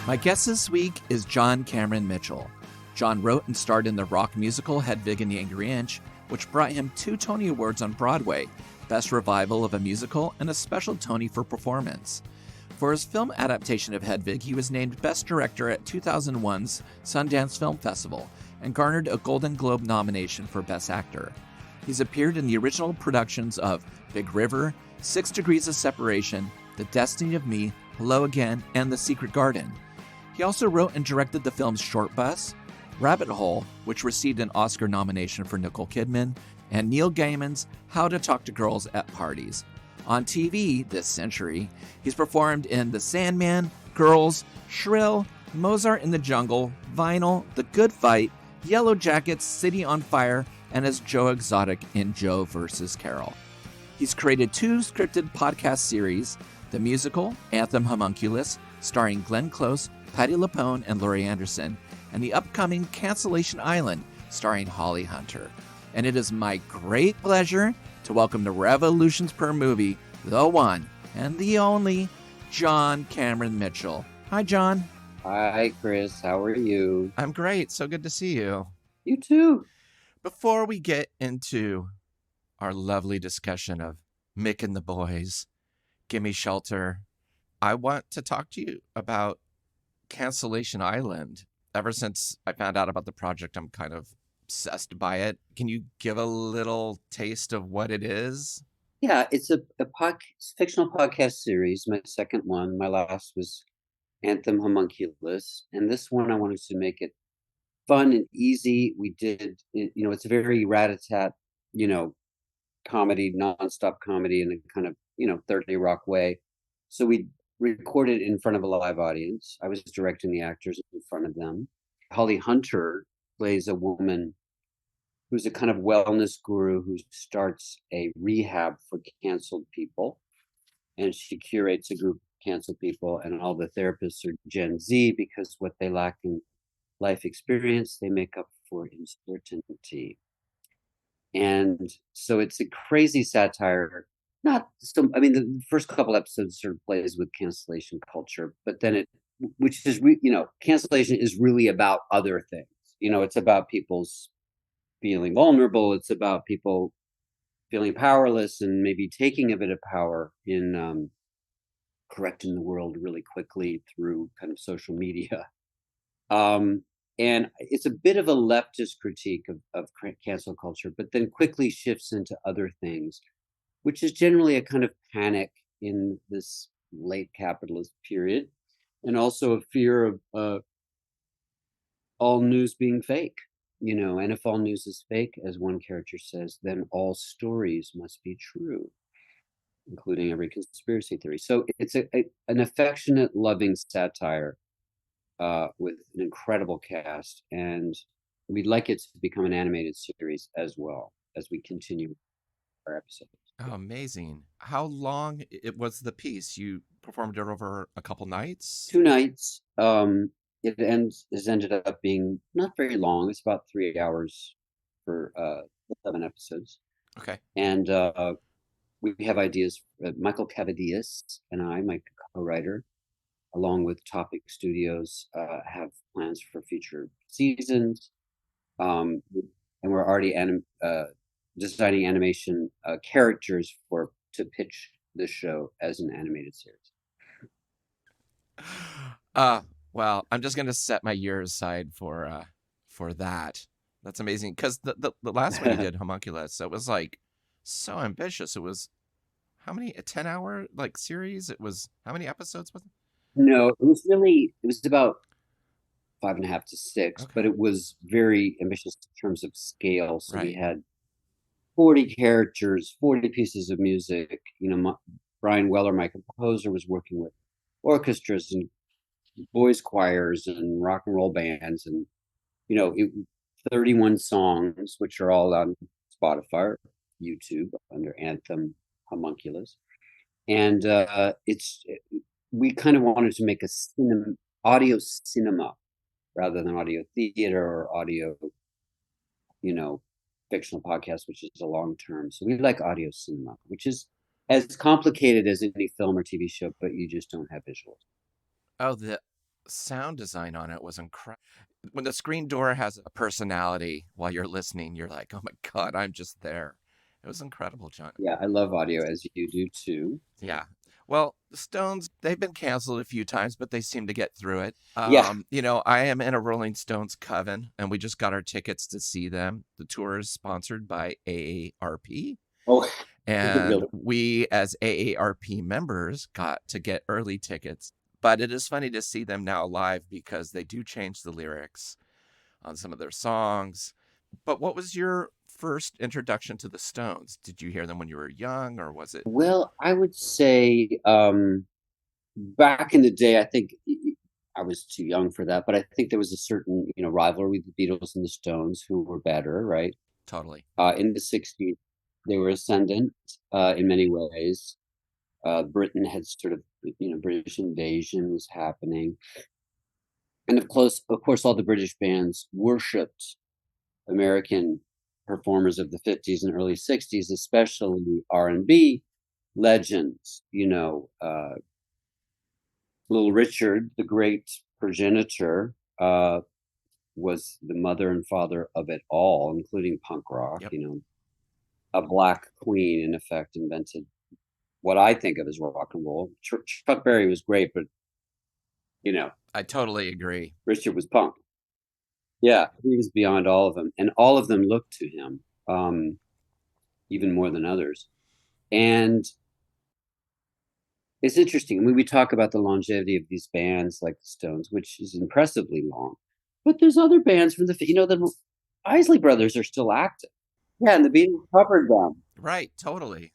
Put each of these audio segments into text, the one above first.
My guest this week is John Cameron Mitchell. John wrote and starred in the rock musical Hedwig the Angry Inch, which brought him 2 Tony Awards on Broadway, Best Revival of a Musical and a Special Tony for Performance. For his film adaptation of Hedwig, he was named Best Director at 2001's Sundance Film Festival and garnered a Golden Globe nomination for Best Actor. He's appeared in the original productions of Big River, 6 Degrees of Separation, The Destiny of Me, Hello Again, and The Secret Garden. He also wrote and directed the films Shortbus, Rabbit Hole, which received an Oscar nomination for Nicole Kidman, and Neil Gaiman's How to Talk to Girls at Parties. On TV this century, he's performed in The Sandman, Girls, Shrill, Mozart in the Jungle, Vinyl, The Good Fight, Yellow Jackets, City on Fire, and as Joe Exotic in Joe vs. Carol. He's created 2 scripted podcast series, the musical Anthem Homunculus, starring Glenn Close, Patti LuPone, and Laurie Anderson, and the upcoming Cancellation Island, starring Holly Hunter. And it is my great pleasure to welcome to Revolutions Per Movie, the one and the only John Cameron Mitchell. Hi, John. Hi, Chris. How are you? I'm great. So good to see you. You too. Before we get into our lovely discussion of Mick and the Boys, Gimme Shelter, I want to talk to you about Cancellation Island. Ever since I found out about the project, I'm kind of obsessed by it. Can you give a little taste of what it is? Yeah, it's a fictional podcast series, my second one. My last was Anthem Homunculus. And this one, I wanted to make it fun and easy. We did, it's a very rat-a-tat, comedy, nonstop comedy in a kind of, 30 Rock way. So we recorded in front of a live audience. I was directing the actors in front of them. Holly Hunter plays a woman who's a kind of wellness guru who starts a rehab for canceled people. And she curates a group of canceled people, and all the therapists are Gen Z because what they lack in life experience, they make up for uncertainty. And so it's a crazy satire. The first couple episodes sort of plays with cancellation culture, but then cancellation is really about other things. It's about people's feeling vulnerable. It's about people feeling powerless and maybe taking a bit of power in correcting the world really quickly through kind of social media. And it's a bit of a leftist critique of cancel culture, but then quickly shifts into other things, which is generally a kind of panic in this late capitalist period, and also a fear of all news being fake, and if all news is fake, as one character says, then all stories must be true, including every conspiracy theory. So it's an affectionate, loving satire with an incredible cast, and we'd like it to become an animated series as well as we continue our episodes. Oh, amazing. How long it was the piece? You performed it over a couple nights? 2 nights. Has ended up being not very long. It's about 3 hours for 7 episodes. Okay. And we have ideas. Michael Cavadias and I, my co-writer, along with Topic Studios, have plans for future seasons. And we're already designing animation characters to pitch the show as an animated series. Well, I'm just gonna set my year aside for that. That's amazing, because the last one you did, Homunculus, it was like so ambitious. It was a 10-hour series. It was how many episodes was it? No, it was about 5.5 to 6, okay. But it was very ambitious in terms of scale. So right. We had 40 characters, 40 pieces of music. Brian Weller, my composer, was working with orchestras and boys choirs and rock and roll bands, and 31 songs, which are all on Spotify or YouTube under Anthem Homunculus. And we kind of wanted to make audio cinema rather than audio theater or audio fictional podcast, which is a long term. So we like audio cinema, which is as complicated as any film or TV show, but you just don't have visuals. Oh, the sound design on it was incredible. When the screen door has a personality while you're listening, you're like, oh my God, I'm just there. It was incredible, John. Yeah, I love audio, as you do too. Yeah. Well, the Stones, they've been canceled a few times, but they seem to get through it. Yeah. I am in a Rolling Stones coven, and we just got our tickets to see them. The tour is sponsored by AARP. Oh, And really? we, as AARP members, got to get early tickets. But it is funny to see them now live because they do change the lyrics on some of their songs. But what was your first introduction to the Stones? Did you hear them when you were young, or was it? Well, I would say back in the day, I think I was too young for that, but I think there was a certain, rivalry with the Beatles and the Stones, who were better, right? Totally. In the 60s, they were ascendant in many ways. Britain had sort of, British invasion was happening. And of course, all the British bands worshipped American performers of the 50s and early 60s, especially R&B legends, Little Richard, the great progenitor, was the mother and father of it all, including punk rock. Yep. A black queen, in effect, invented what I think of as rock and roll. Chuck Berry was great, but I totally agree. Richard was punk. Yeah, he was beyond all of them, and all of them looked to him, even more than others. And it's interesting. I mean, we talk about the longevity of these bands like the Stones, which is impressively long. But there's other bands from the Isley Brothers are still active. Yeah, and the Beatles covered them. Right, totally.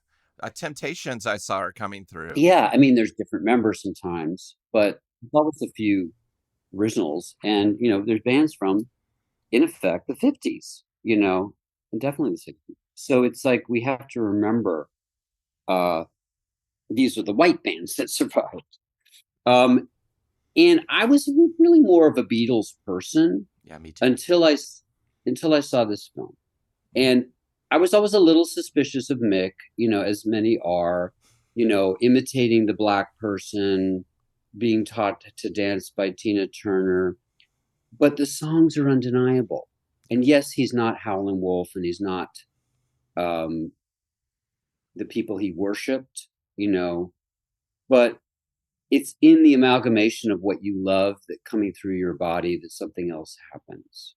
Temptations I saw are coming through. Yeah, I mean, there's different members sometimes, but there's always a few originals. And, there's bands from, in effect, the 50s, and definitely the 60s. So it's like we have to remember these are the white bands that survived. And I was really more of a Beatles person. Yeah, me too. Until I saw this film. And I was always a little suspicious of Mick, as many are, imitating the black person, being taught to dance by Tina Turner. But the songs are undeniable. And yes, he's not Howlin' Wolf, and he's not the people he worshipped, but it's in the amalgamation of what you love that coming through your body that something else happens.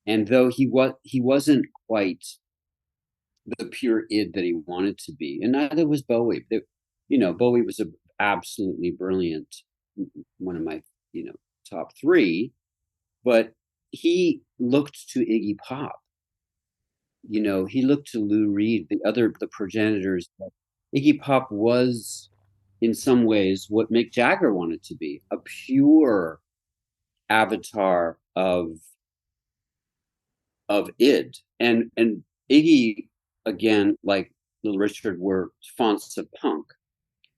And though he wasn't quite the pure id that he wanted to be, and neither was Bowie. Bowie was absolutely brilliant, one of my top three, but he looked to Iggy Pop. He looked to Lou Reed, the progenitors. Iggy Pop was, in some ways, what Mick Jagger wanted to be, a pure avatar of id. And Iggy, again, like Little Richard, were fonts of punk,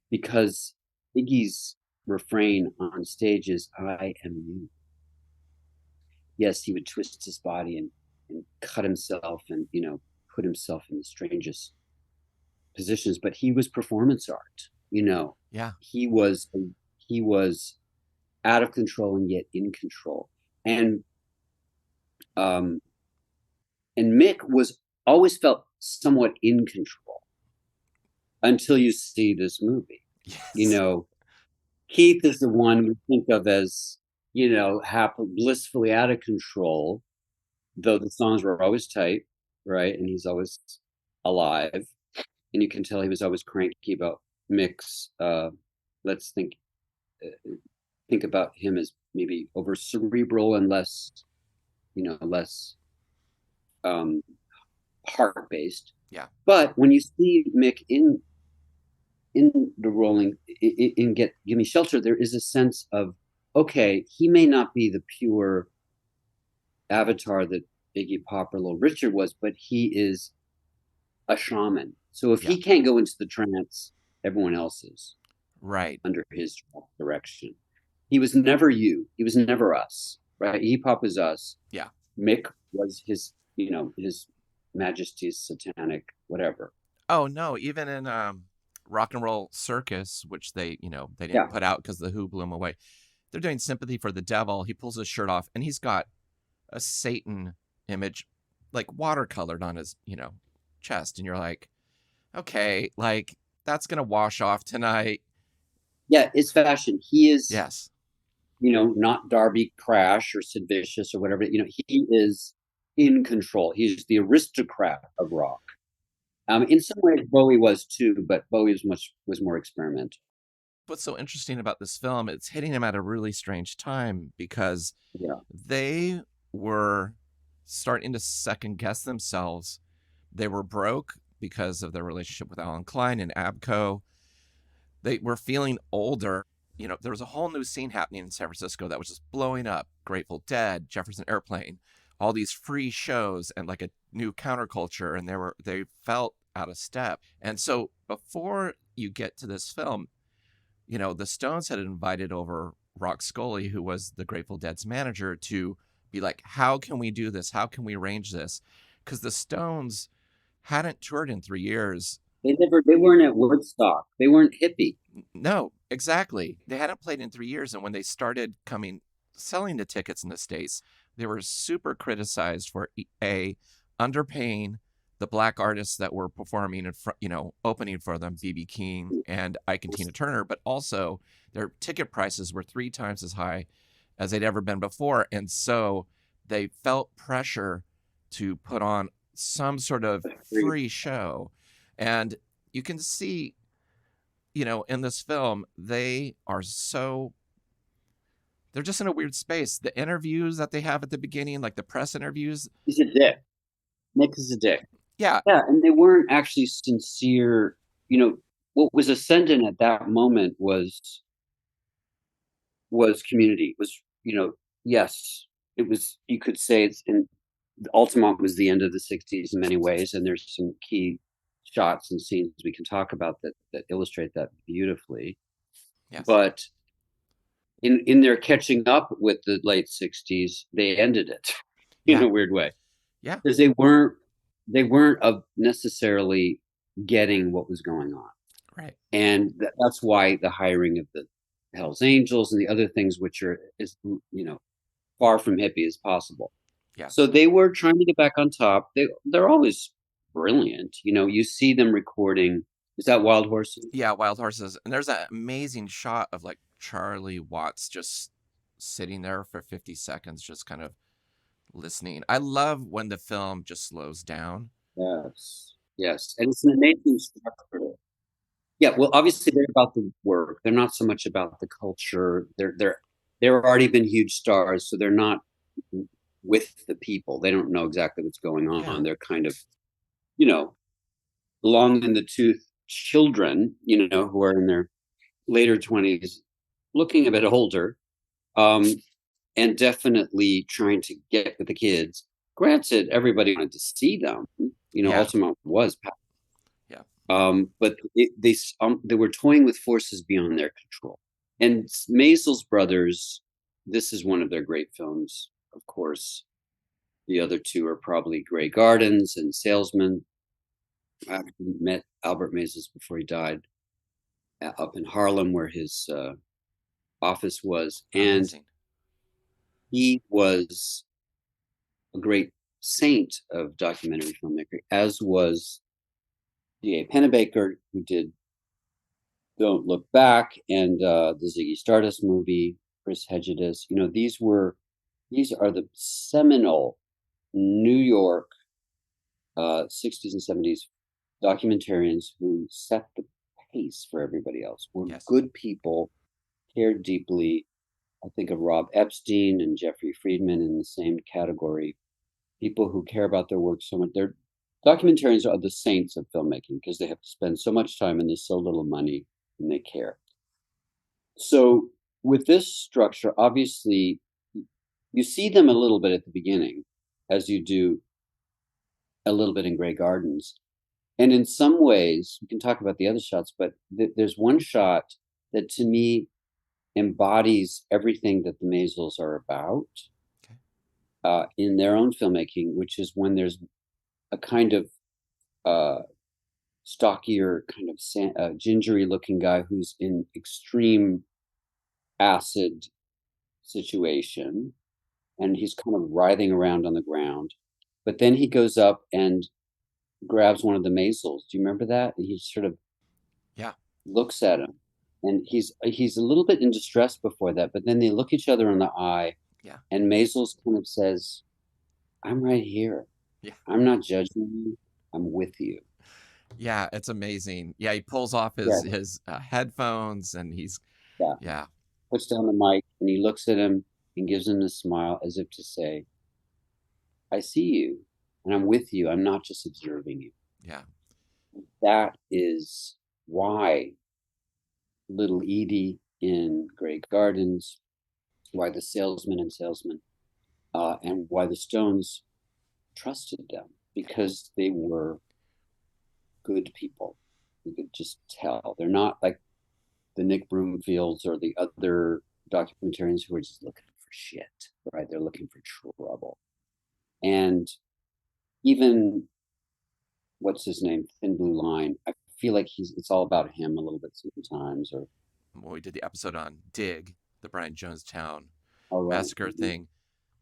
because Iggy's refrain on stage is "I am you." Yes, he would twist his body and cut himself and put himself in the strangest positions, but he was performance art. Yeah. He was out of control and yet in control. And Mick was always felt somewhat in control until you see this movie. Yes. Keith is the one we think of as blissfully out of control, though the songs were always tight, right? And he's always alive, and you can tell he was always cranky about Mick's. Let's think about him as maybe over cerebral and less heart based. Yeah. But when you see Mick in the Rolling in Gimme Shelter, there is a sense of, okay, he may not be the pure avatar that Iggy Pop or Little Richard was, but he is a shaman. So if he can't go into the trance, everyone else is. Right. Under his direction. He was never you. He was never us. Right? Iggy Pop was us. Yeah. Mick was his, his Majesty's satanic whatever. Oh no, even in Rock and Roll Circus, which they didn't put out because the Who blew him away. they're doing Sympathy for the Devil. He pulls his shirt off and he's got a Satan image like watercolored on his, chest. And you're like, okay, like that's going to wash off tonight. Yeah, it's fashion. He is, Yes. Not Darby Crash or Sid Vicious or whatever. He is in control. He's the aristocrat of rock. In some ways, Bowie was too, but Bowie was more experimental. What's so interesting about this film, it's hitting him at a really strange time because Yeah. they were starting to second guess themselves. They were broke because of their relationship with Alan Klein and Abco. They were feeling older. There was a whole new scene happening in San Francisco that was just blowing up. Grateful Dead, Jefferson Airplane, all these free shows and like a new counterculture, and they felt out of step. And so before you get to this film, the Stones had invited over Rock Scully, who was the Grateful Dead's manager, to be like, how can we do this? How can we arrange this? Because the Stones hadn't toured in 3 years. They weren't at Woodstock. They weren't hippie. No, exactly. They hadn't played in 3 years. And when they started selling the tickets in the States, they were super criticized for underpaying the black artists that were performing and opening for them, B.B. King and Ike and Tina Turner, but also their ticket prices were 3 times as high as they'd ever been before. And so they felt pressure to put on some sort of free show. And you can see, in this film, they're just in a weird space. The interviews that they have at the beginning, like the press interviews. He's a dick. Nick is a dick. Yeah. Yeah, and they weren't actually sincere. What was ascendant at that moment was community. Was, yes, it was, you could say it's in Altamont was the end of the 60s in many ways, and there's some key shots and scenes we can talk about that illustrate that beautifully. Yes. But in their catching up with the late 60s, they ended it in a weird way. Yeah. Because they weren't necessarily getting what was going on. Right. And that's why the hiring of the Hells Angels and the other things, which is far from hippie as possible. Yeah. So they were trying to get back on top. They're always brilliant. You see them recording. Is that Wild Horses? Yeah, Wild Horses. And there's that amazing shot of like Charlie Watts just sitting there for 50 seconds, just kind of listening. I love when the film just slows down. Yes. And it's an amazing structure. Yeah, well, obviously they're about the work. They're not so much about the culture. They're already been huge stars, so they're not with the people. They don't know exactly what's going on. Yeah. They're kind of, long in the tooth children, who are in their later 20s, looking a bit older, and definitely trying to get with the kids. Granted, everybody wanted to see them. Altamont was packed. Yeah. But they were toying with forces beyond their control. And Mayles Brothers, this is one of their great films, of course. The other two are probably Grey Gardens and Salesman. I actually met Albert Mayles before he died up in Harlem, where his office was. Amazing. And he was a great saint of documentary filmmaking, as was D.A. Pennebaker, who did Don't Look Back and the Ziggy Stardust movie, Chris Hedges. These are the seminal New York 60s and 70s documentarians who set the pace for everybody else. Were good people, cared deeply. I think of Rob Epstein and Jeffrey Friedman in the same category. People who care about their work so much. Their documentarians are the saints of filmmaking because they have to spend so much time and there's so little money, and they care. So with this structure, obviously, you see them a little bit at the beginning, as you do a little bit in Grey Gardens. And in some ways, we can talk about the other shots, but there's one shot that to me embodies everything that the Mayles are about in their own filmmaking, which is when there's a kind of stockier, kind of gingery looking guy who's in extreme acid situation, and he's kind of writhing around on the ground. But then he goes up and grabs one of the Maysles. Do you remember that? And he sort of Yeah. looks at him, and he's a little bit in distress before that. But then they look each other in the eye, Yeah. and Maysles kind of says, "I'm right here. Yeah. I'm not judging you. I'm with you." Yeah, it's amazing. Yeah, he pulls off Yeah, his headphones, and he's yeah. yeah, Puts down the mic, and he looks at him and gives him a smile as if to say, "I see you, and I'm with you. I'm not just observing you." yeah, That is why Little Edie in Grey Gardens, why the salesman and salesman, and why the Stones trusted them, because they were good people. You could just tell. They're not like the Nick Broomfields or the other documentarians who are just looking for shit, right? They're looking for trouble. And even what's his name, Thin Blue Line, I feel like it's all about him a little bit sometimes. Or when we did the episode on Dig, the Brian Jonestown all right, massacre thing,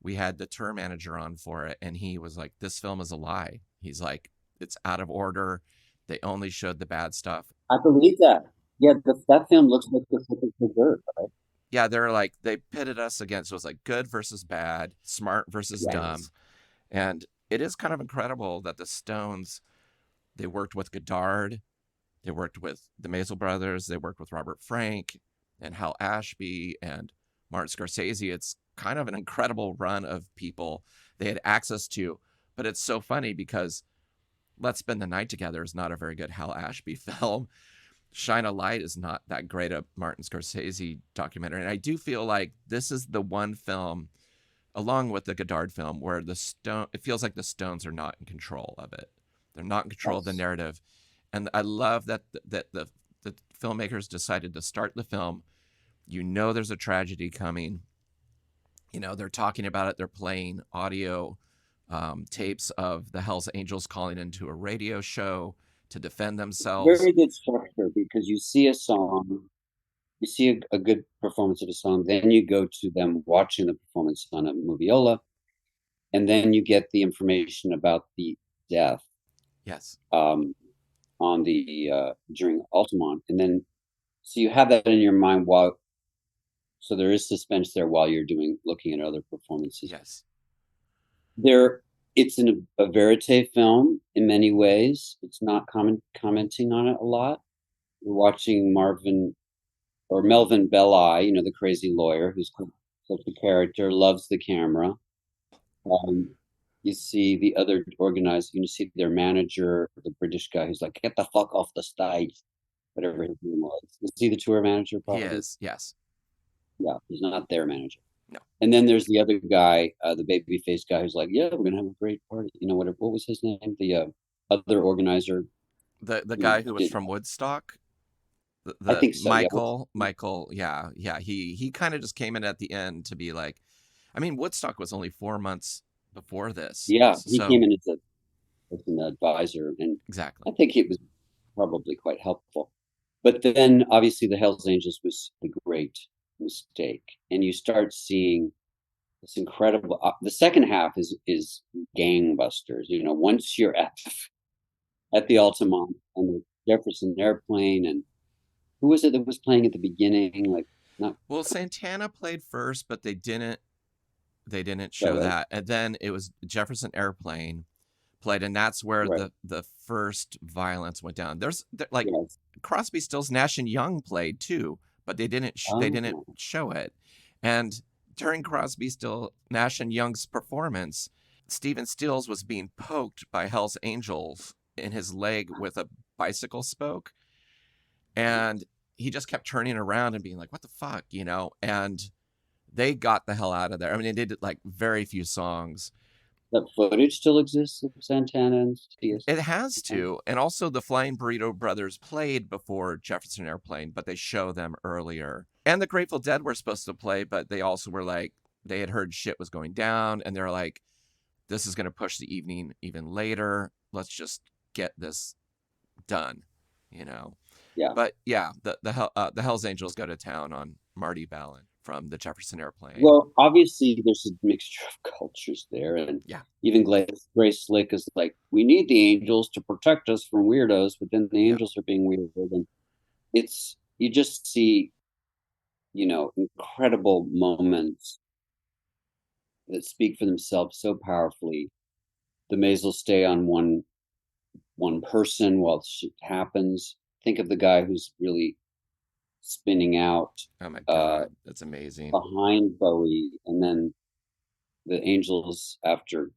we had the tour manager on for it, and he was like, "This film is a lie." He's like, "It's out of order. They only showed the bad stuff." I believe that. Yeah, that film looks like the perfect dessert, right? Yeah, they're like, they pitted us against, it was like good versus bad, smart versus dumb. Yes. And it is kind of incredible that the Stones, they worked with Goddard, they worked with the Mayles Brothers, they worked with Robert Frank and Hal Ashby and Martin Scorsese. It's kind of an incredible run of people they had access to. But it's so funny because Let's Spend the Night Together is not a very good Hal Ashby film. Shine a Light is not that great a Martin Scorsese documentary. And I do feel like this is the one film, along with the Goddard film, where it feels like the Stones are not in control of it. They're not in control of the Yes. narrative. And I love that the filmmakers decided to start the film. You know there's a tragedy coming. You know, they're talking about it. They're playing audio tapes of the Hells Angels calling into a radio show to defend themselves. Very good structure, because you see a song, you see a good performance of a song, then you go to them watching the performance on a moviola, and then you get the information about the death Yes. On the during Altamont, and then so you have that in your mind so there is suspense there while you're looking at other performances. Yes. It's a verite film in many ways. It's not commenting on it a lot. We're watching Melvin Belli, the crazy lawyer who's such a character, loves the camera. You see the other organizers, you see their manager, the British guy who's like, "Get the fuck off the stage," whatever his name was. You see the tour manager, He probably? is. Yes. Yeah, he's not their manager. No. And then there's the other guy, the baby face guy, who's like, "Yeah, we're gonna have a great party." What was his name? The other organizer. The guy who was from Woodstock. I The think so. Yeah. Michael, yeah. He kind of just came in at the end to be like, I mean, Woodstock was only 4 months before this. Yeah, he So came in as an advisor, and exactly. I think it was probably quite helpful. But then, obviously, the Hells Angels was the great mistake, and you start seeing this incredible. The second half is gangbusters. Once you're at the Altamont and the Jefferson Airplane, and who was it that was playing at the beginning? Like, not Well, Santana played first, but they didn't show right, that. And then it was Jefferson Airplane played, and that's where right. the first violence went down. Like Yes. Crosby, Stills, Nash and Young played too, but they didn't Oh, show it. And during Crosby, Stills, Nash and Young's performance, Stephen Stills was being poked by Hell's Angels in his leg with a bicycle spoke, and he just kept turning around and being like, "What the fuck," And they got the hell out of there. I mean, they did like very few songs. that footage still exists of Santana and CS. It has to. And also the Flying Burrito Brothers played before Jefferson Airplane, but they show them earlier. And the Grateful Dead were supposed to play, but they also were like, they had heard shit was going down, and they're like, this is going to push the evening even later. Let's just get this done, Yeah. But yeah, the Hells Angels go to town on Marty Balin from the Jefferson Airplane. Well, obviously, there's a mixture of cultures there, and Yeah. even Grace Slick is like, we need the angels to protect us from weirdos, but then the Yeah. angels are being weird, and you just see, incredible moments that speak for themselves so powerfully. The maze will stay on one person while shit happens. Think of the guy who's really spinning out Oh my God, that's amazing. behind Bowie, and then the angels, after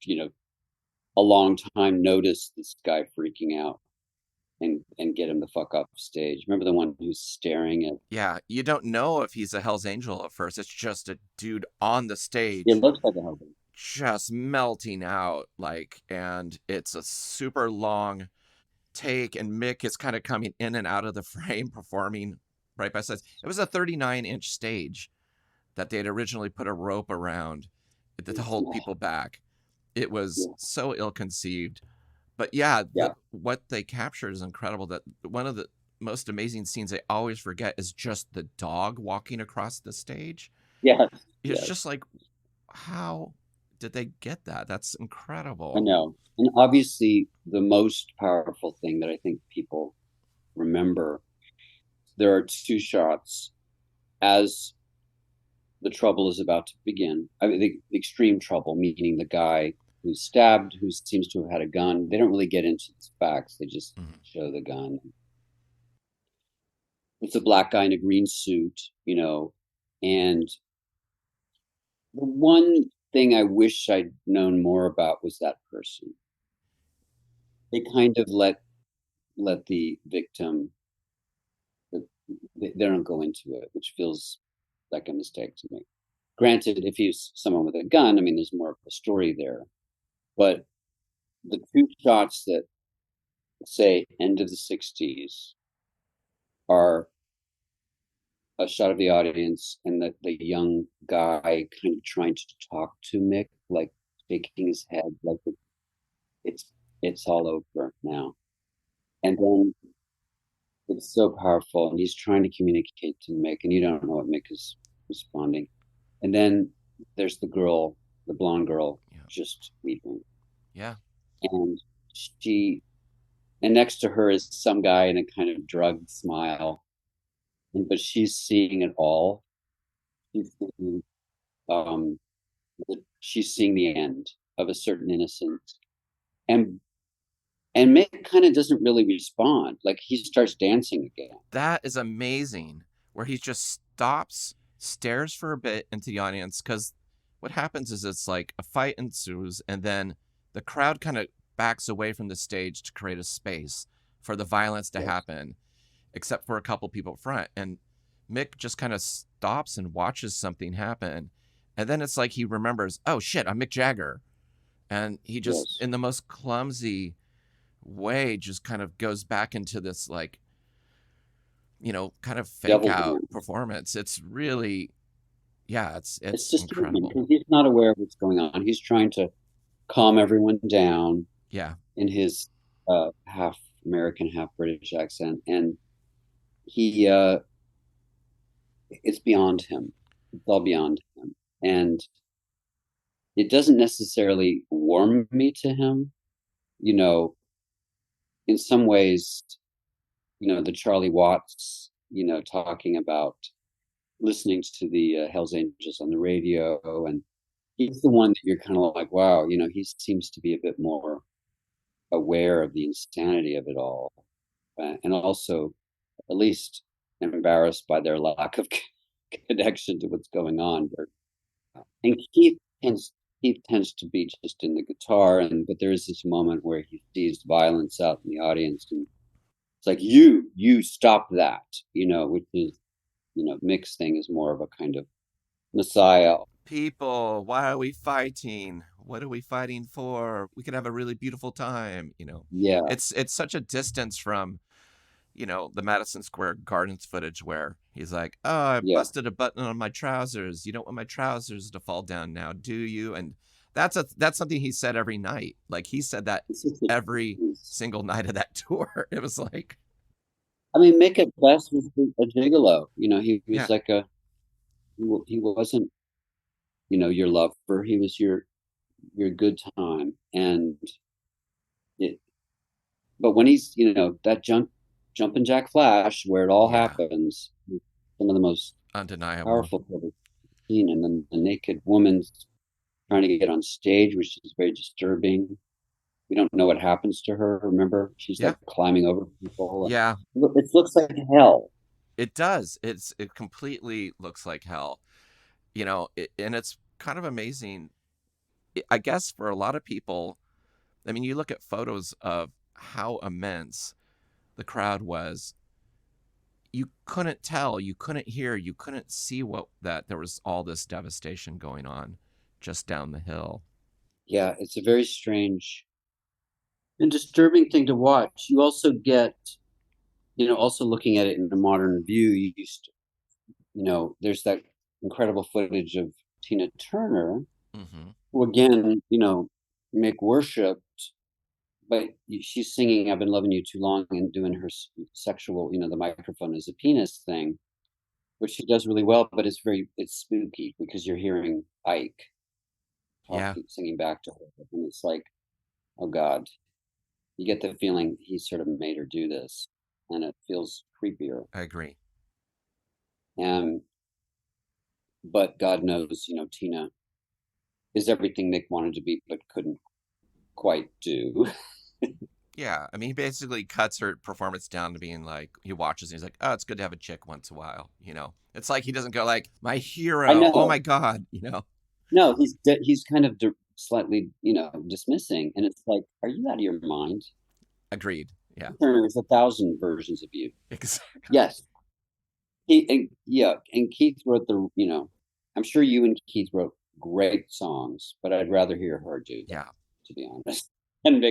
a long time, notice this guy freaking out and get him the fuck off stage. Remember the one who's staring at? Yeah, you don't know if he's a Hell's Angel at first. It's just a dude on the It stage looks like a Hell's Angel. just melting out, like, and it's a super long take, and Mick is kind of coming in and out of the frame performing right by sides. It was a 39-inch stage that they had originally put a rope around to hold people back. It was so ill-conceived. But yeah, what they captured is incredible. That one of the most amazing scenes I always forget is just the dog walking across the stage. Yeah. It's just like, how did they get that? That's incredible. I know. And obviously, the most powerful thing that I think people remember, there are two shots as the trouble is about to begin. I mean, the extreme trouble, meaning the guy who's stabbed, who seems to have had a gun. They don't really get into the facts. They just show the gun. It's a black guy in a green suit, and the one thing I wish I'd known more about was that person. They kind of let the victim, they don't go into it, which feels like a mistake to me. Granted, if he's someone with a gun, I mean, there's more of a story there. But the two shots that say end of the 60s are a shot of the audience and the young guy kind of trying to talk to Mick, like shaking his head, like it's all over now. And then it's so powerful, and he's trying to communicate to Mick, and you don't know what Mick is responding. And then there's the girl, the blonde girl, just weeping. Yeah. And next to her is some guy in a kind of drugged smile, but she's seeing it all. She's seeing the end of a certain innocence, and Mick kind of doesn't really respond. Like, he starts dancing again. That is amazing, where he just stops, stares for a bit into the audience, because what happens is it's like a fight ensues, and then the crowd kind of backs away from the stage to create a space for the violence to happen, except for a couple people up front. And Mick just kind of stops and watches something happen. And then it's like he remembers, oh shit, I'm Mick Jagger. And he just, in the most clumsy way, just kind of goes back into this, like, kind of fake out performance. It's really, it's just incredible. Because he's not aware of what's going on. He's trying to calm everyone down. Yeah. In his half American, half British accent. And he, it's beyond him. It's all beyond him. And it doesn't necessarily warm me to him. In some ways, the Charlie Watts, talking about listening to the Hells Angels on the radio. And he's the one that you're kind of like, wow, he seems to be a bit more aware of the insanity of it all. And also, at least, embarrassed by their lack of connection to what's going on. And Keith tends to be just in the guitar, but there is this moment where he sees violence out in the audience, and it's like, you stop that, which is, Mick's thing is more of a kind of messiah. People, why are we fighting? What are we fighting for? We could have a really beautiful time, Yeah. It's such a distance from, the Madison Square Gardens footage where he's like, oh, I busted a button on my trousers. You don't want my trousers to fall down now, do you? And that's something he said every night. Like, he said that every single night of that tour. It was like, I mean, Mick at best was a gigolo. He Yeah, was like he wasn't, your lover. He was your good time. And it, but when he's, that jumping jack flash where it all yeah, happens, some of the most undeniable. powerful people I've seen. And then the naked woman trying to get on stage, which is very disturbing. We don't know what happens to her. Remember, she's Yeah, like climbing over people. yeah, It looks like hell. it does. It completely looks like hell, and it's kind of amazing. I guess for a lot of people, I mean, you look at photos of how immense the crowd was. You couldn't tell, you couldn't hear, you couldn't see what that there was all this devastation going on just down the hill. Yeah, it's a very strange and disturbing thing to watch. You also get, also looking at it in a modern view, you used to, there's that incredible footage of Tina Turner, Hmm. who again, Mick worshipped, but she's singing "I've Been Loving You Too Long" and doing her sexual, the microphone as a penis thing, which she does really well, but it's spooky because you're hearing Ike Yeah, talking, singing back to her, and it's like, oh God, you get the feeling he sort of made her do this, and it feels creepier. I agree. And but God knows, Tina is everything Nick wanted to be, but couldn't quite do. Yeah, I mean, he basically cuts her performance down to being like, he watches and he's like, oh, it's good to have a chick once in a while. It's like he doesn't go like, my I hero, oh my know. God. No, he's kind of slightly, dismissing, and it's like, are you out of your mind? Agreed. Yeah, There's 1,000 versions of you. exactly. Yes, and Keith wrote I'm sure you and Keith wrote great songs, but I'd rather hear her do them, Yeah, to be honest. And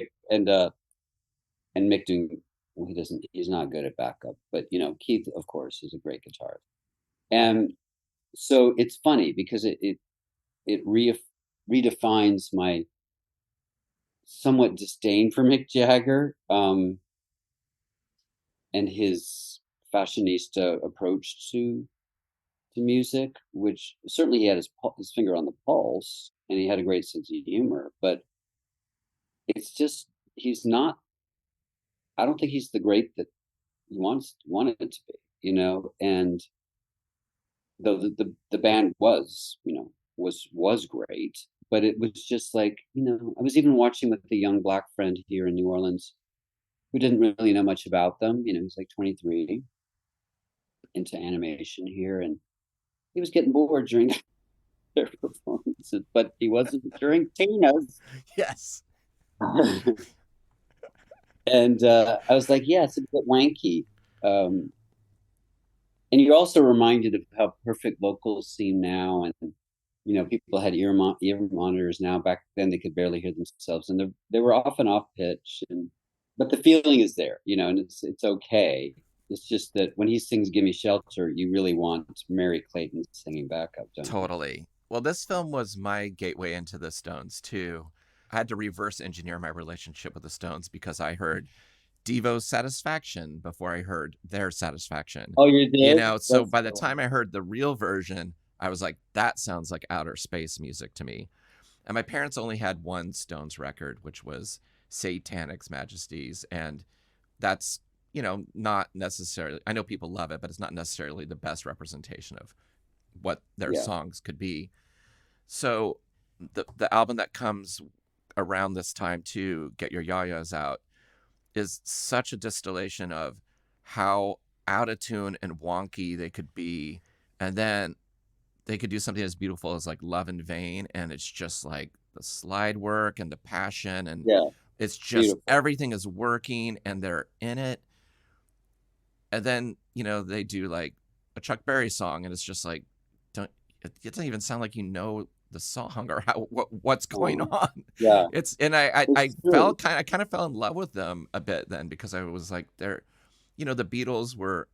Mick doing, well, he's not good at backup, but Keith, of course, is a great guitarist. And so it's funny because it redefines my somewhat disdain for Mick Jagger, and his fashionista approach to music, which certainly he had his finger on the pulse and he had a great sense of humor, but it's just he's not. I don't think he's the great that he wanted to be, and though the band was great, but it was just like, I was even watching with a young black friend here in New Orleans who didn't really know much about them. He's like 23, into animation here, and he was getting bored during their performances, but he wasn't during Tina's. yes. And I was like, yeah, it's a bit wanky. Um, and you're also reminded of how perfect vocals seem now, and people had ear monitors now. Back then, they could barely hear themselves, and they were often off pitch. But the feeling is there, and it's okay. It's just that when he sings "Gimme Shelter," you really want Mary Clayton singing backup, don't you? Totally. Well, this film was my gateway into the Stones too. I had to reverse engineer my relationship with the Stones because I heard Devo's Satisfaction before I heard their Satisfaction. Oh, you did? So That's by the cool. time I heard the real version, I was like, that sounds like outer space music to me. And my parents only had one Stones record, which was Satanic's Majesties. And that's, not necessarily, I know people love it, but it's not necessarily the best representation of what their Yeah. songs could be. So the album that comes around this time too, Get Your Yayas Out, is such a distillation of how out of tune and wonky they could be. And then they could do something as beautiful as like Love in Vain. And it's just like the slide work and the passion. And Yeah. it's just Beautiful. everything is working and they're in it. And then, they do like a Chuck Berry song. And it's just like, it doesn't even sound like the song or what's going Oh, on. yeah. I It's true. kind of fell in love with them a bit then because I was like the Beatles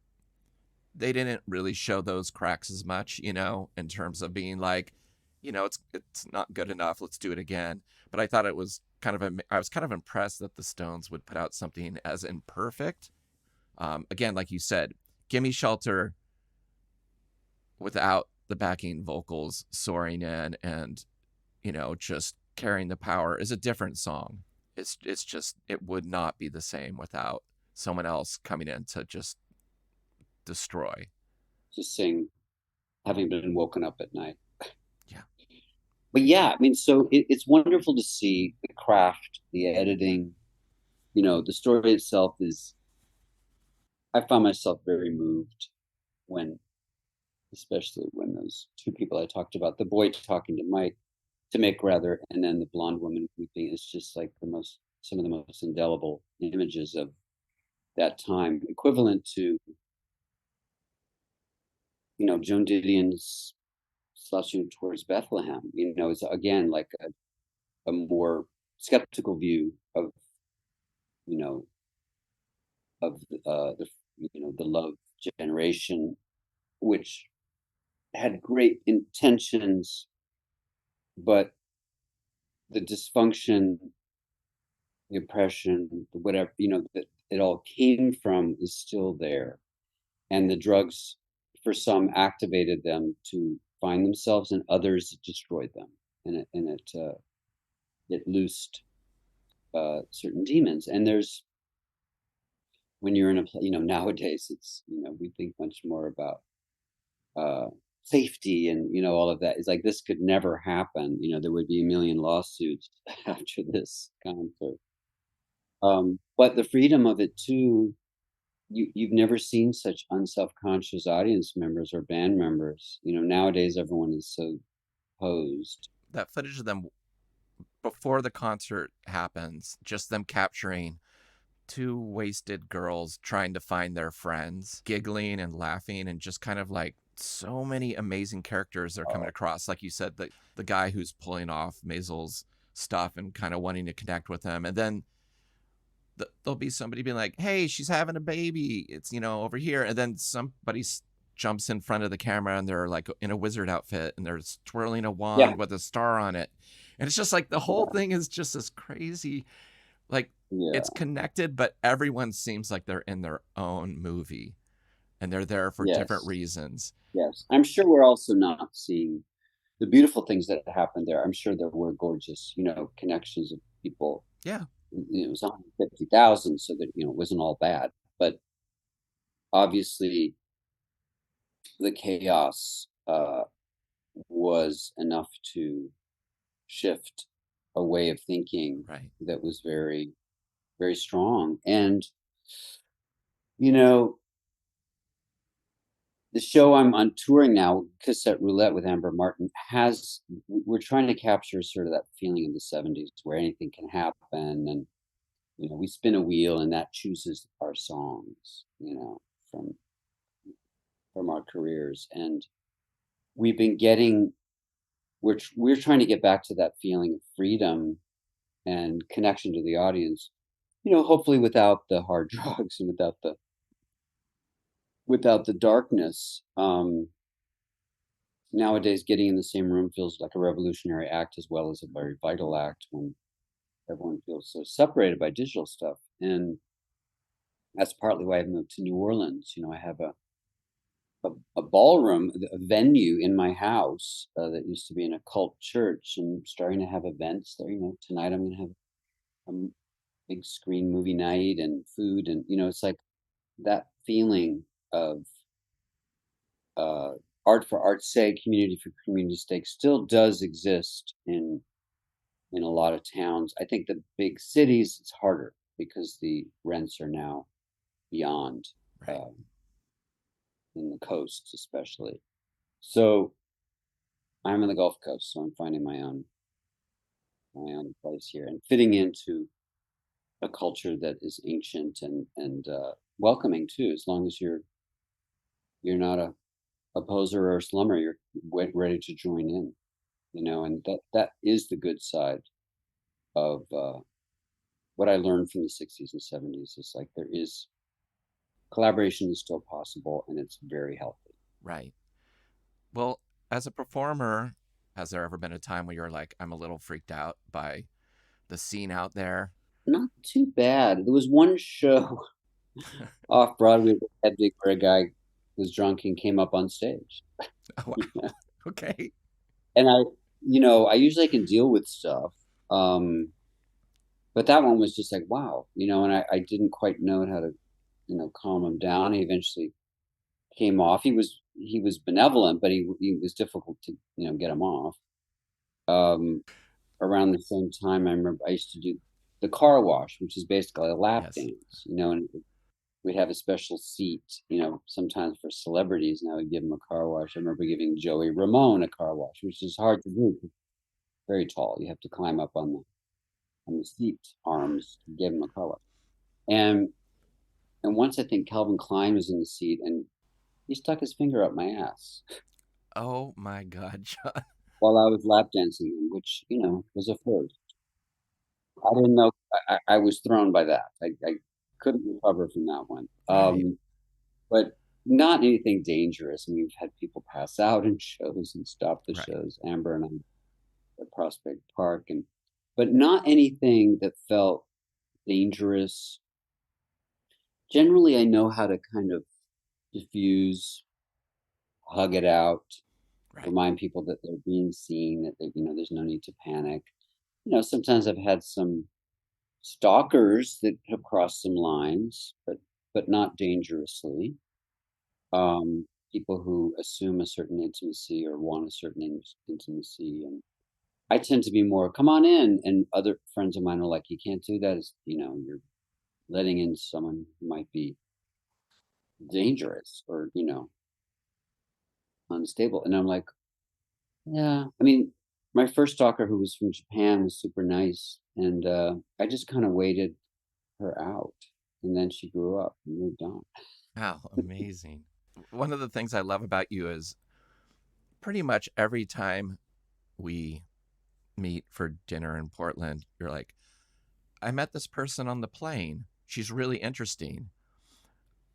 they didn't really show those cracks as much, in terms of being like, it's not good enough, let's do it again. But I thought it was I was kind of impressed that the Stones would put out something as imperfect Again, like you said, Gimme Shelter without the backing vocals soaring in and, just carrying the power is a different song. It's just, it would not be the same without someone else coming in to just destroy. Just sing, having been woken up at night. Yeah. But yeah, I mean, so it's wonderful to see the craft, the editing. The story itself is. I found myself very moved when, especially when those two people I talked about, the boy talking to Mick rather, and then the blonde woman weeping. It's just like some of the most indelible images of that time, equivalent to Joan Didion's slouching towards Bethlehem. It's again like a more skeptical view of you know the love generation, which had great intentions, but the dysfunction, the oppression, whatever that it all came from is still there, and the drugs for some activated them to find themselves, and others destroyed them, and it loosed certain demons. And there's when you're in nowadays it's we think much more about safety and all of that. It's like this could never happen. There would be a million lawsuits after this concert. But the freedom of it too, you've never seen such unself-conscious audience members or band members. Nowadays everyone is so posed. That footage of them before the concert happens, just them capturing two wasted girls trying to find their friends, giggling and laughing, and just kind of like so many amazing characters are coming across. Like you said, the guy who's pulling off Mayles' stuff and kind of wanting to connect with him. And then there'll be somebody being like, hey, she's having a baby. It's, over here. And then somebody jumps in front of the camera and they're like in a wizard outfit and they're twirling a wand with a star on it. And it's just like the whole thing is just this crazy, like it's connected, but everyone seems like they're in their own movie and they're there for different reasons. Yes. I'm sure we're also not seeing the beautiful things that happened there. I'm sure there were gorgeous, connections of people. Yeah. It was 150,000, so that, it wasn't all bad. But obviously the chaos was enough to shift a way of thinking that was very, very strong. And, the show I'm on touring now, Cassette Roulette with Amber Martin, we're trying to capture sort of that feeling in the 70s where anything can happen. And, we spin a wheel and that chooses our songs, from our careers. And we've been we're trying to get back to that feeling of freedom and connection to the audience, hopefully without the hard drugs and without the darkness. Nowadays, getting in the same room feels like a revolutionary act as well as a very vital act when everyone feels so separated by digital stuff. And that's partly why I moved to New Orleans. I have a ballroom, a venue in my house that used to be an occult church, and starting to have events there. Tonight I'm going to have a big screen movie night and food, and it's like that feeling of art for art's sake, community for community's sake, still does exist in a lot of towns. I think the big cities it's harder because the rents are now beyond. In the coasts especially. So I'm on the Gulf Coast, so I'm finding my own place here and fitting into a culture that is ancient and welcoming too, as long as you're not a poser or a slummer, you're ready to join in, and that is the good side of what I learned from the 60s and 70s is like there is collaboration is still possible and it's very healthy. Right. Well, as a performer, has there ever been a time where you're like, I'm a little freaked out by the scene out there? Not too bad. There was one show off Broadway with Hedwig, where a guy was drunk and came up on stage. Oh, wow. Okay. And I usually can deal with stuff. Um, but that one was just like, wow, and I didn't quite know how to, calm him down. He eventually came off. He was benevolent, but he was difficult to, get him off. Um, Around the same time, I remember I used to do the car wash, which is basically a lap Yes. dance, and we'd have a special seat, sometimes for celebrities, and I would give them a car wash. I remember giving Joey Ramone a car wash, which is hard to do. Very tall. You have to climb up on the seat arms to give him a car wash. And and once I think Calvin Klein was in the seat and he stuck his finger up my ass Oh my God, John. while I was lap dancing him, which, was a first. I didn't know. I was thrown by that. I couldn't recover from that one. Right. But not anything dangerous. I mean, we've had people pass out in shows and stop the Right. shows. Amber and I at Prospect Park, but not anything that felt dangerous. Generally, I know how to kind of diffuse, hug it out, Right. remind people that they're being seen, that there's no need to panic. Sometimes I've had some stalkers that have crossed some lines, but not dangerously. People who assume a certain intimacy or want a certain intimacy, and I tend to be more, come on in, and other friends of mine are like, you can't do that. You're letting in someone who might be dangerous or unstable, and I'm like, yeah. I mean, my first stalker, who was from Japan, was super nice, and I just kind of waited her out, and then she grew up and moved on. Wow, amazing. One of the things I love about you is pretty much every time we meet for dinner in Portland, you're like, I met this person on the plane. She's really interesting.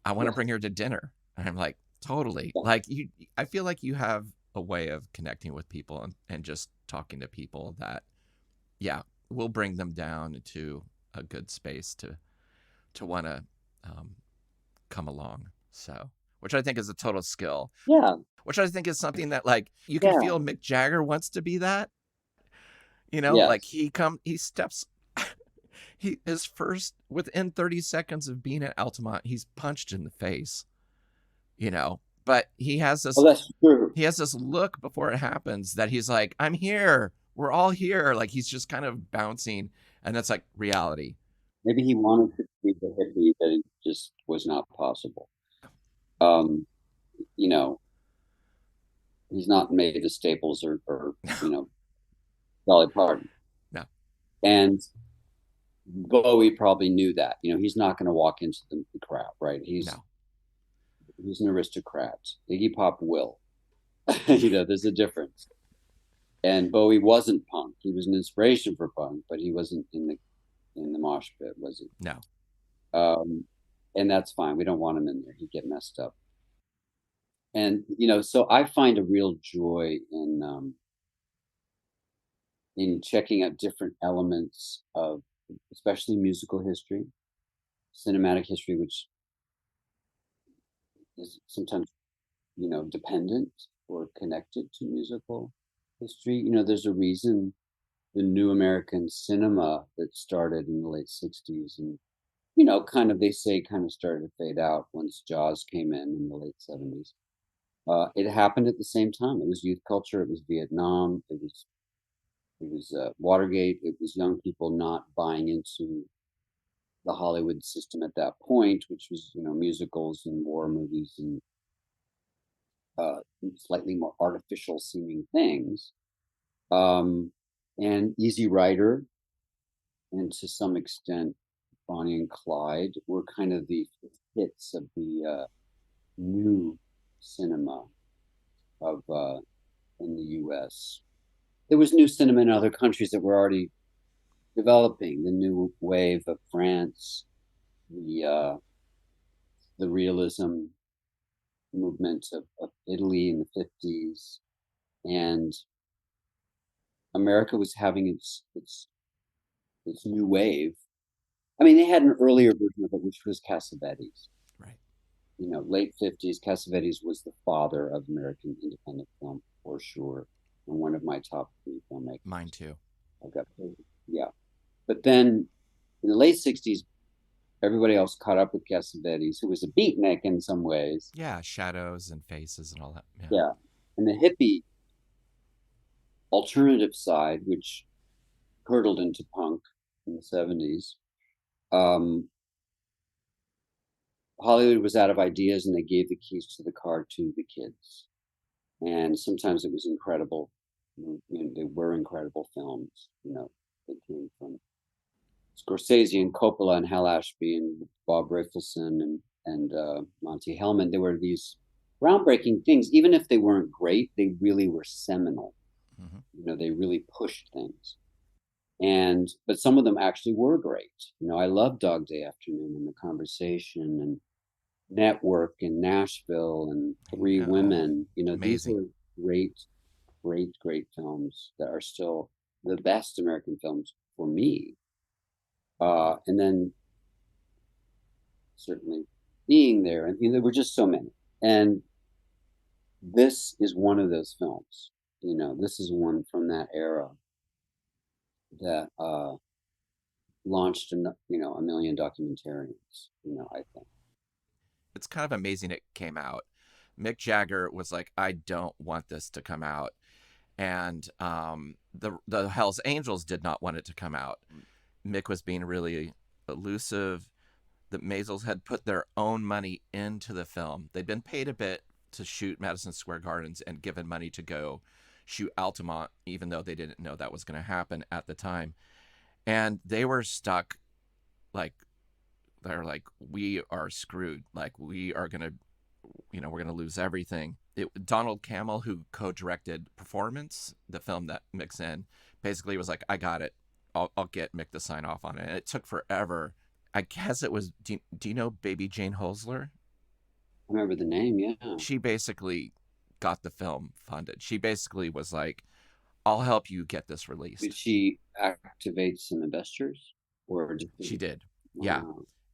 I want to Yes, bring her to dinner. And I'm like, totally. yes, Like you, I feel like you have a way of connecting with people and just talking to people that, yeah, will bring them down to a good space to want to um, come along. So, which I think is a total skill. yeah, Which I think is something that like you can yeah, feel Mick Jagger wants to be that. Like yes. he steps he his first within 30 seconds of being at Altamont, he's punched in the face, But Oh, that's true. he has this look before it happens that he's like, I'm here. We're all here. Like he's just kind of bouncing and that's like reality. Maybe he wanted to be the hippie that it just was not possible. Um, you know, he's not made of Staples or Dolly Parton. No, And Bowie probably knew that. He's not going to walk into the crowd, right? He's no. he's an aristocrat. Iggy Pop will. There's a difference. And Bowie wasn't punk. He was an inspiration for punk, but he wasn't in the mosh pit, was he? No. Um, and that's fine. We don't want him in there. He'd get messed up. And so I find a real joy in checking out different elements of, especially musical history, cinematic history, which is sometimes dependent or connected to musical history. There's a reason the new American cinema that started in the late 60s and kind of, they say, kind of started to fade out once Jaws came in the late 70s. It happened at the same time. It was youth culture. It was Vietnam. It was Watergate. It was young people not buying into the Hollywood system at that point, which was musicals and war movies and slightly more artificial seeming things. Um, and Easy Rider, and to some extent Bonnie and Clyde, were kind of the hits of the new cinema of in the U.S. There was new cinema in other countries that were already developing. The new wave of France, the realism movement of Italy in the 50s, and America was having its new wave, I mean, they had an earlier version of it, which was Cassavetes. Right. Late 50s. Cassavetes was the father of American independent film, for sure, and one of my top three filmmakers. Mine too. I've got, yeah. But then in the late 60s, everybody else caught up with Cassavetes, who was a beatnik in some ways. Yeah, shadows and faces and all that. Yeah. Yeah. And the hippie alternative side, which hurtled into punk in the 70s, Hollywood was out of ideas and they gave the keys to the car to the kids. And sometimes it was incredible. They were incredible films. They came from Scorsese and Coppola and Hal Ashby and Bob Rafelson and Monty Hellman. There were these groundbreaking things. Even if they weren't great, they really were seminal. They really pushed things. But some of them actually were great. I love Dog Day Afternoon and The Conversation and Network and Nashville and Three Women. These are great, great, great films that are still the best American films for me. And then certainly being there, and there were just so many. And this is one of those films. This is one from that era that launched a million documentarians. I think it's kind of amazing it came out. Mick Jagger was like, I don't want this to come out, and the Hells Angels did not want it to come out. Mick was being really elusive. The Mayles had put their own money into the film. They'd been paid a bit to shoot Madison Square Gardens and given money to go shoot Altamont, even though they didn't know that was going to happen at the time. And they were stuck, they're like, we are screwed. We are going to, we're going to lose everything. Donald Cammell, who co-directed Performance, the film that Mick's in, basically was like, I got it. I'll get Mick to sign off on it. And it took forever. I guess it was, do you know Baby Jane Holzler? I remember the name, yeah. She basically got the film funded. She basically was like, I'll help you get this released. Did she activate some investors? She did, yeah.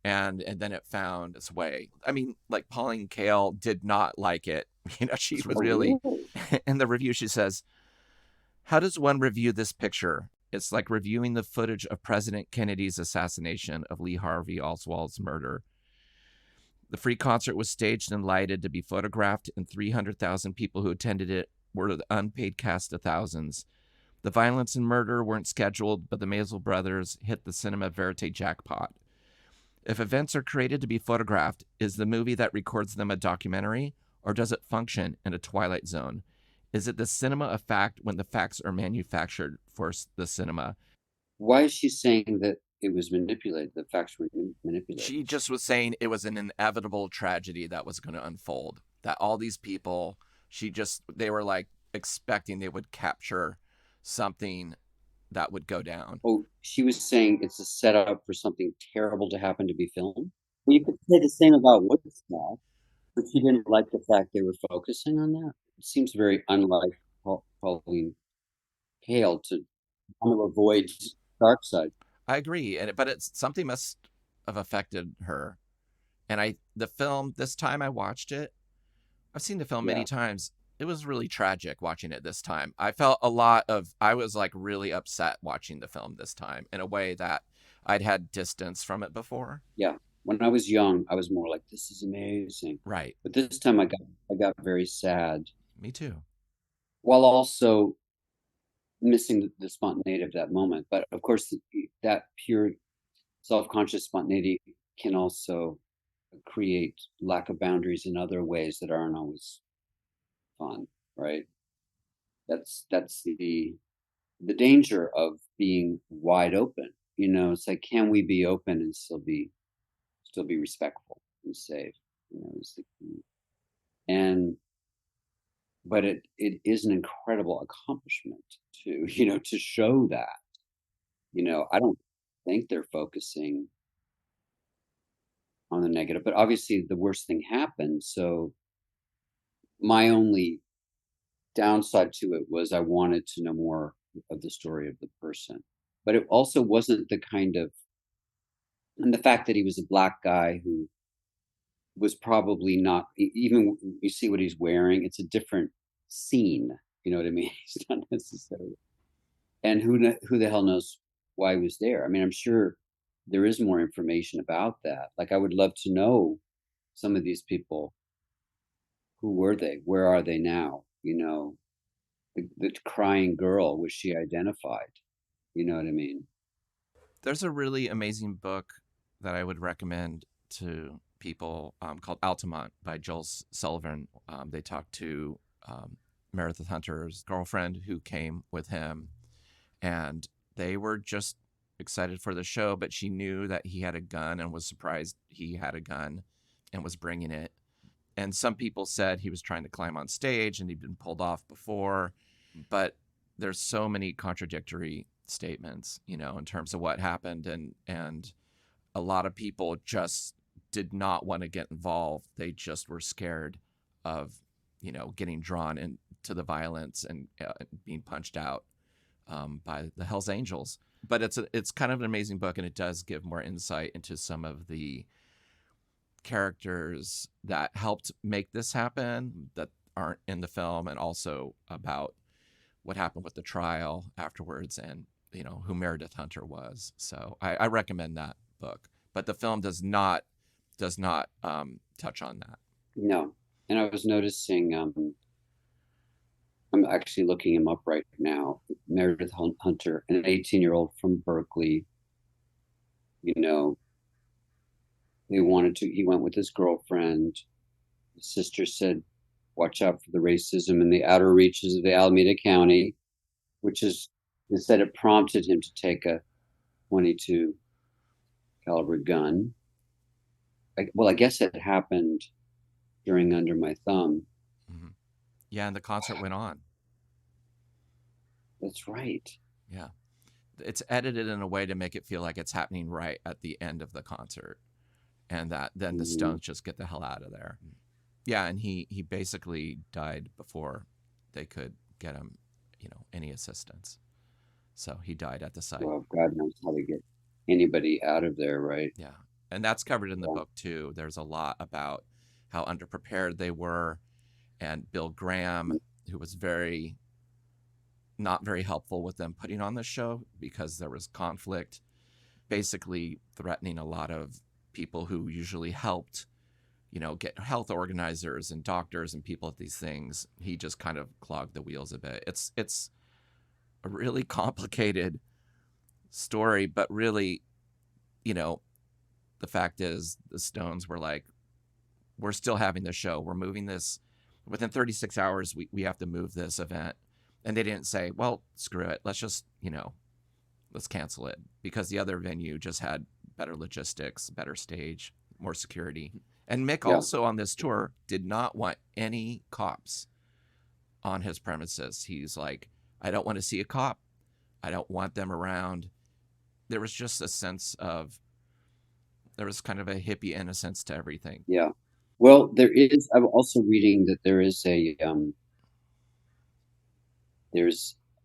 And then it found its way. I mean, Pauline Kael did not like it. She was really... In the review, she says, how does one review this picture? It's like reviewing the footage of President Kennedy's assassination, of Lee Harvey Oswald's murder. The free concert was staged and lighted to be photographed, and 300,000 people who attended it were the unpaid cast of thousands. The violence and murder weren't scheduled, but the Mayles Brothers hit the cinema verite jackpot. If events are created to be photographed, is the movie that records them a documentary, or does it function in a twilight zone? Is it the cinema of fact when the facts are manufactured for the cinema? Why is she saying that it was manipulated? The facts were manipulated. She just was saying it was an inevitable tragedy that was going to unfold. That all these people, they were expecting they would capture something that would go down. Oh, she was saying it's a setup for something terrible to happen to be filmed? Well, you could say the same about Woodstock, but she didn't like the fact they were focusing on that. It seems very unlike Pauline Kael to want to avoid dark side. I agree, but something must have affected her. And the film, this time I watched it, I've seen the film many times. It was really tragic watching it this time. I felt I was really upset watching the film this time in a way that I'd had distance from it before. Yeah. When I was young, I was more like, this is amazing. Right. But this time I got very sad. Me too. While also missing the spontaneity of that moment. But of course, that pure self-conscious spontaneity can also create lack of boundaries in other ways that aren't always fun, right? That's the danger of being wide open. It's like, can we be open and still be respectful and safe? Is the key. But it is an incredible accomplishment to show that. I don't think they're focusing on the negative, but obviously the worst thing happened. So my only downside to it was I wanted to know more of the story of the person, but it also wasn't the kind of And the fact that he was a black guy who was probably not even you see what he's wearing, it's a different scene. You know what I mean? He's not necessarily. And who the hell knows why he was there? I mean, I'm sure there is more information about that. Like, I would love to know some of these people. Who were they? Where are they now? The crying girl, was she identified? You know what I mean? There's a really amazing book that I would recommend to people called Altamont by Joel Sullivan. They talked to Meredith Hunter's girlfriend who came with him, and they were just excited for the show, but she knew that he had a gun and was surprised he had a gun and was bringing it. And some people said he was trying to climb on stage and he'd been pulled off before, but there's so many contradictory statements, in terms of what happened, and a lot of people just did not want to get involved. They just were scared of, getting drawn into the violence and being punched out by the Hells Angels. But it's kind of an amazing book, and it does give more insight into some of the characters that helped make this happen that aren't in the film, and also about what happened with the trial afterwards, and who Meredith Hunter was. So I recommend that book, but the film does not touch on that. No. And I was noticing, I'm actually looking him up right now. Meredith Hunter, an 18-year-old from Berkeley. He went with his girlfriend. His sister said, watch out for the racism in the outer reaches of the Alameda County, which is, instead it prompted him to take a .22 caliber gun. I guess it happened during Under My Thumb. Mm-hmm. Yeah, and the concert went on. That's right. Yeah. It's edited in a way to make it feel like it's happening right at the end of the concert, and that then the Stones just get the hell out of there. Yeah, and he basically died before they could get him, any assistance. So he died at the site. Well, God knows how to get anybody out of there, right? Yeah. And that's covered in the book too. There's a lot about how underprepared they were, and Bill Graham, who was not very helpful with them putting on the show because there was conflict, basically threatening a lot of people who usually helped, get health organizers and doctors and people at these things. He just kind of clogged the wheels a bit. It's a really complicated story, but really, the fact is the Stones were like, we're still having the show. We're moving this within 36 hours. We have to move this event. And they didn't say, well, screw it. Let's just, let's cancel it, because the other venue just had better logistics, better stage, more security. And Mick also on this tour did not want any cops on his premises. He's like, I don't want to see a cop. I don't want them around. There was just a sense of, there was kind of a hippie innocence to everything. Yeah. Well, I'm also reading that there's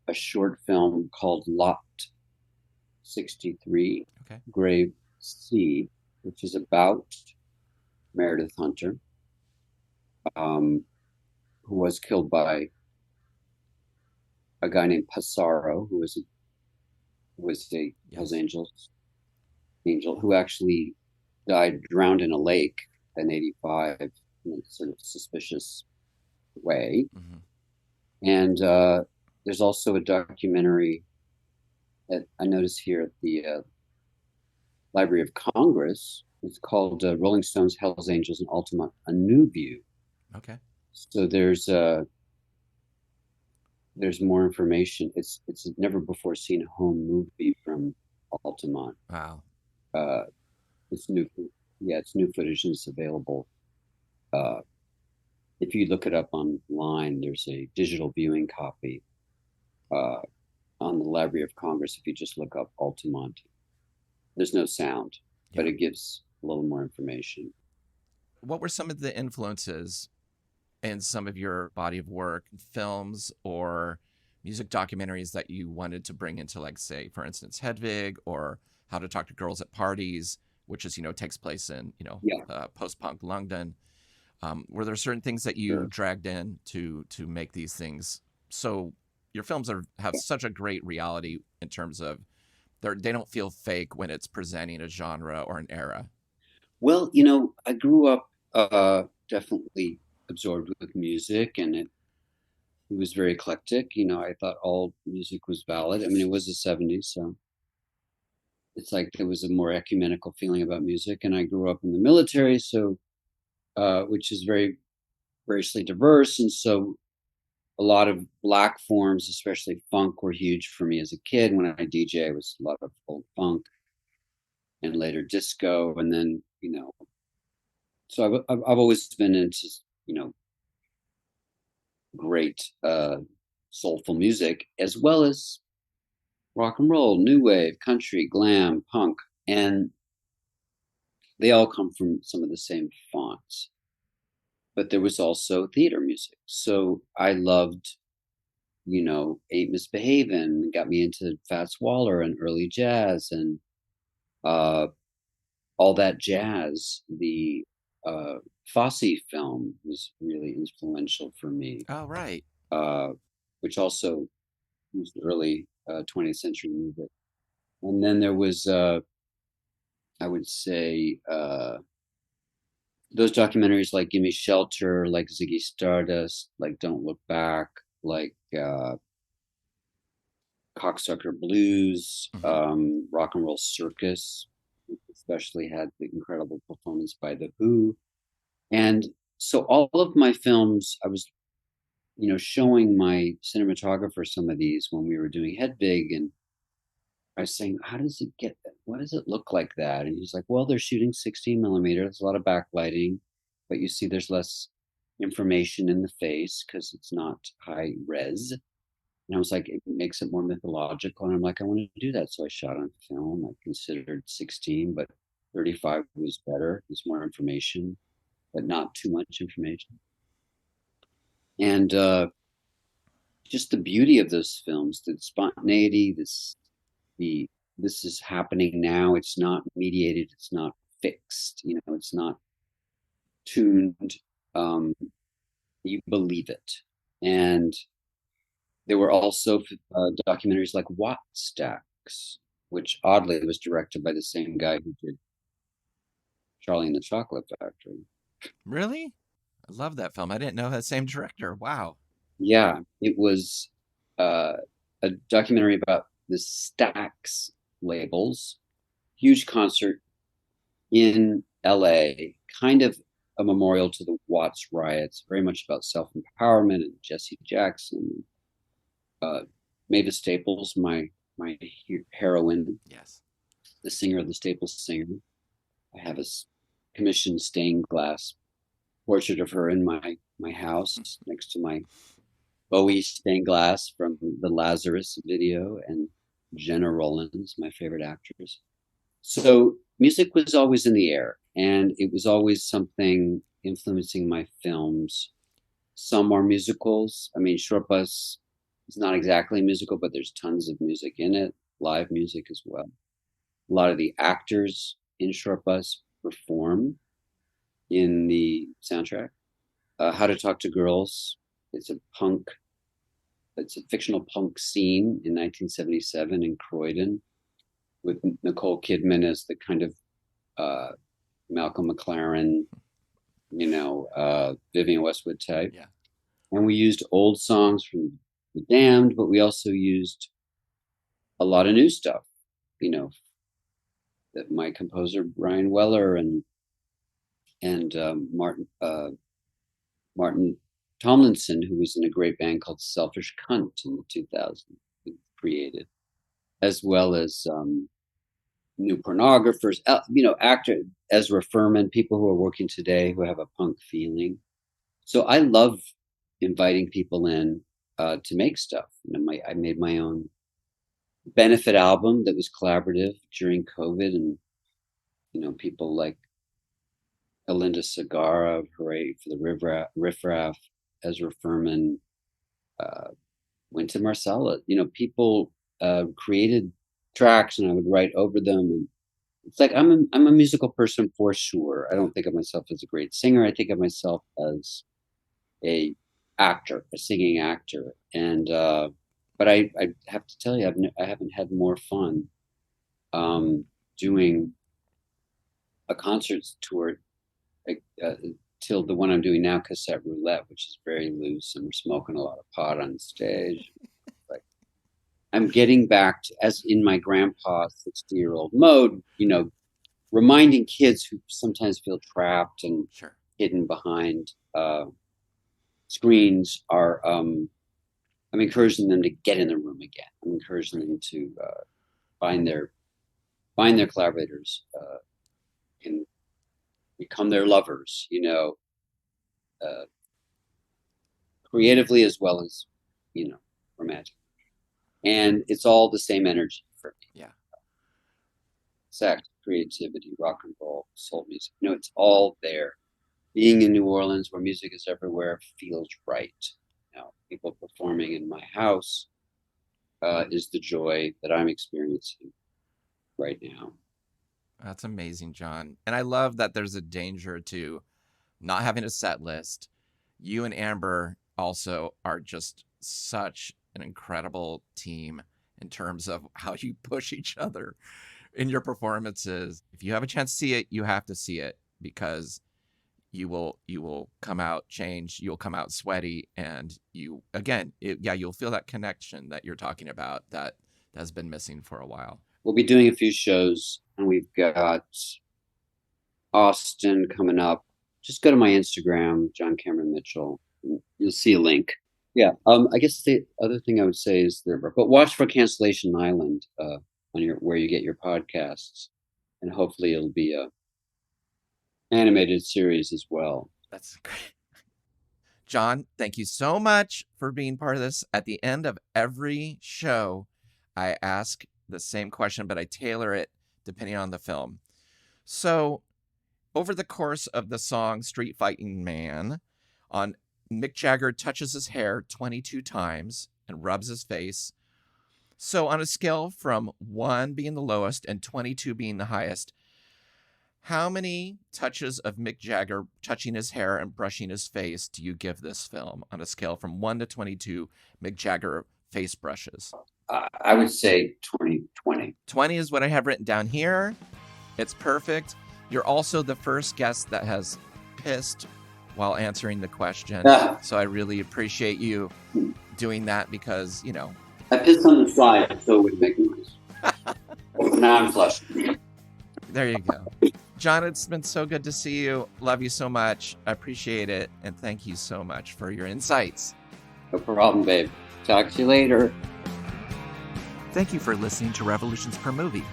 a short film called Lot 63, Grave C, which is about Meredith Hunter, who was killed by a guy named Passaro, who was a Hells Angels angel, who actually died drowned in a lake in '85 in a sort of suspicious way. Mm-hmm. And there's also a documentary that I noticed here at the Library of Congress. It's called Rolling Stones, Hells Angels, and Altamont: A New View. Okay. So there's more information. It's never before seen home movie from Altamont. Wow. It's new. Yeah, it's new footage, and it's available. If you look it up online, there's a digital viewing copy on the Library of Congress. If you just look up Altamont, there's no sound, but it gives a little more information. What were some of the influences in some of your body of work, films or music documentaries, that you wanted to bring into, like, say, for instance, Hedwig or How to Talk to Girls at Parties, which is, takes place in, Yeah, post-punk London. Were there certain things that you sure. dragged in to make these things? So your films have such a great reality in terms of they don't feel fake when it's presenting a genre or an era. Well, I grew up definitely absorbed with music, and it was very eclectic. I thought all music was valid. I mean, it was the 70s, so it's like there was a more ecumenical feeling about music. And I grew up in the military, so which is very racially diverse, and so a lot of black forms, especially funk, were huge for me as a kid. When I DJ, it was a lot of old funk and later disco, and then so I've always been into you know great soulful music as well as rock and roll, new wave, country, glam, punk, and they all come from some of the same fonts. But there was also theater music, so I loved Ain't Misbehavin', got me into Fats Waller and early jazz and uh, all that jazz. The uh, Fosse film was really influential for me, Oh, right. uh, which also was early 20th century music. And then there was, I would say, those documentaries like Gimme Shelter, like Ziggy Stardust, like Don't Look Back, like Cocksucker Blues, Hmm. Rock and Roll Circus, especially had the incredible performance by The Who. And so all of my films, I was, showing my cinematographer some of these when we were doing Hedwig, and I was saying, how does it get that? What does it look like that? And he's like, well, they're shooting 16 millimeter. There's a lot of backlighting, but you see there's less information in the face because it's not high res. And I was like, it makes it more mythological. And I'm like, I want to do that. So I shot on film. I considered 16, but 35 was better. There's more information, but not too much information. And just the beauty of those films, the spontaneity, the this is happening now. It's not mediated. It's not fixed. It's not tuned. Um, you believe it. And there were also documentaries like Watt Stacks, which oddly was directed by the same guy who did Charlie and the Chocolate Factory. Really? I love that film. I didn't know that same director. Wow. Yeah, it was uh, a documentary about the Stax labels, huge concert in LA, kind of a memorial to the Watts riots, very much about self empowerment and Jesse Jackson, uh, Mavis Staples, my heroine, Yes. the singer of the Staples Singer. I have a commissioned stained glass portrait of her in my house next to my Bowie stained glass from the Lazarus video, and Jenna Rollins, my favorite actress. So music was always in the air, and it was always something influencing my films. Some are musicals. I mean, Shortbus is not exactly musical, but there's tons of music in it, live music as well. A lot of the actors in Shortbus perform in the soundtrack. How to Talk to Girls. It's a punk. It's a fictional punk scene in 1977 in Croydon with Nicole Kidman as the kind of uh, Malcolm McLaren, Vivian Westwood type. Yeah. And we used old songs from The Damned, but we also used a lot of new stuff, you know, that my composer Brian Weller and Martin Tomlinson, who was in a great band called Selfish Cunt in the 2000s, created, as well as new pornographers, actor Ezra Furman, people who are working today who have a punk feeling. So I love inviting people in to make stuff. I made my own benefit album that was collaborative during COVID, and people like Alinda Segarra, Hooray for the Riffraff, Ezra Furman, uh, Wynton Marsalis. People created tracks, and I would write over them, and it's like I'm a musical person for sure. I don't think of myself as a great singer. I think of myself as a actor, a singing actor. And but I have to tell you, I haven't had more fun doing a concerts tour like, till the one I'm doing now, Cassette Roulette, which is very loose, and we're smoking a lot of pot on stage. Like, I'm getting back to, as in my grandpa 60-year-old mode, reminding kids who sometimes feel trapped and Sure. hidden behind screens are I'm encouraging them to get in the room again. I'm encouraging them to find their collaborators and become their lovers, creatively as well as romantic. And it's all the same energy for me. Yeah. Sex, creativity, rock and roll, soul music. It's all there. Being in New Orleans, where music is everywhere, feels right. People performing in my house is the joy that I'm experiencing right now. That's amazing, John. And I love that there's a danger to not having a set list. You and Amber also are just such an incredible team in terms of how you push each other in your performances. If you have a chance to see it, you have to see it, because you will come out changed, you'll come out sweaty, and you'll feel that connection that you're talking about that has been missing for a while. We'll be doing a few shows, and we've got Austin coming up. Just go to my Instagram, John Cameron Mitchell. You'll see a link. Yeah. I guess the other thing I would say is but watch for Cancellation Island on where you get your podcasts, and hopefully it'll be a animated series as well. That's great. John, thank you so much for being part of this. At the end of every show, I ask the same question, but I tailor it depending on the film. So over the course of the song Street Fighting Man, Mick Jagger touches his hair 22 times and rubs his face. So on a scale from 1 being the lowest and 22 being the highest, how many touches of Mick Jagger touching his hair and brushing his face do you give this film on a scale from 1 to 22 Mick Jagger face brushes? I would say 20. 20 is what I have written down here. It's perfect. You're also the first guest that has pissed while answering the question. So I really appreciate you doing that, because, I pissed on the slide so it would make noise. Now I'm flushing. There you go. John, it's been so good to see you. Love you so much. I appreciate it. And thank you so much for your insights. No problem, babe. Talk to you later. Thank you for listening to Revolutions Per Movie.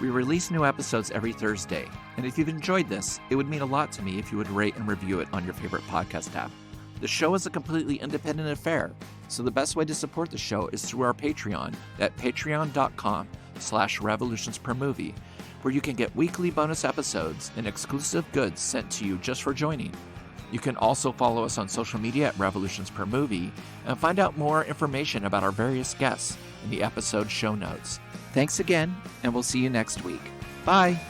We release new episodes every Thursday. And if you've enjoyed this, it would mean a lot to me if you would rate and review it on your favorite podcast app. The show is a completely independent affair, so the best way to support the show is through our Patreon at patreon.com/revolutionspermovie, where you can get weekly bonus episodes and exclusive goods sent to you just for joining. You can also follow us on social media at Revolutions Per Movie and find out more information about our various guests in the episode show notes. Thanks again, and we'll see you next week. Bye!